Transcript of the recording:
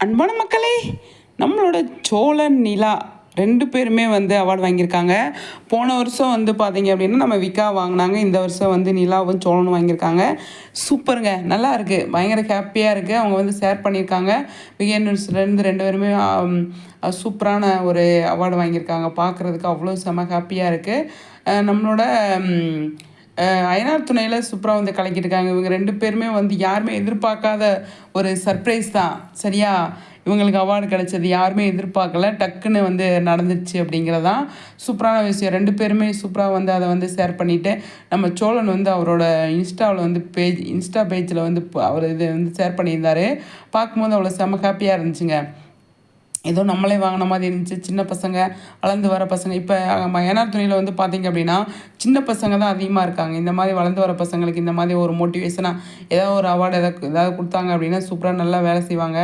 அன்பான மக்களே, நம்மளோட சோழன், நிலா 2 பேருமே வந்து அவார்டு வாங்கியிருக்காங்க. போன வருஷம் வந்து பார்த்தீங்க அப்படின்னா, நம்ம விகா வாங்குனாங்க. இந்த வருஷம் வந்து நிலாவும், சோழனும் வாங்கியிருக்காங்க. சூப்பருங்க. நல்லா இருக்கு. பயங்கர ஹேப்பியா இருக்கு. அவங்க வந்து ஷேர் பண்ணியிருக்காங்க. விகே நியூஸ்லேருந்து 2 பேருமே சூப்பரான ஒரு அவார்டு வாங்கியிருக்காங்க. பார்க்குறதுக்கு அவ்வளோ செம ஹேப்பியா இருக்கு. நம்மளோட ம் அயனார் துணையில சூப்பரா வந்து கலக்கியிருக்காங்க. இவங்க 2 பேருமே வந்து யாருமே எதிர்பார்க்காத ஒரு சர்ப்ரைஸ் தான். சரியா? இவங்களுக்கு அவார்டு கிடைச்சது யாருமே எதிர்பார்க்கல. டக்குன்னு வந்து நடந்துருச்சு அப்படிங்கிறது தான் சூப்பரான விஷயம். 2 பேருமே சூப்பரா வந்து அத வந்து ஷேர் பண்ணிட்டு, நம்ம சோழன் வந்து அவரோட இன்ஸ்டாவுல வந்து இன்ஸ்டா பேஜ்ல வந்து அவர் இது வந்து ஷேர் பண்ணியிருந்தாரு. பார்க்கும்போது அவ்வளோ செம்ம ஹேப்பியா இருந்துச்சுங்க. ஏதோ நம்மளே வாங்கின மாதிரி இருந்துச்சு. சின்ன பசங்க, வளர்ந்து வர பசங்க இப்போ ஏனார் துணையில வந்து பார்த்தீங்க அப்படின்னா, சின்ன பசங்க தான் அதிகமாக இருக்காங்க. இந்த மாதிரி வளர்ந்து வர பசங்களுக்கு இந்த மாதிரி ஒரு மோட்டிவேஷனாக ஏதாவது ஒரு அவார்டு ஏதாவது கொடுத்தாங்க அப்படின்னா, சூப்பராக நல்லா வேலை செய்வாங்க.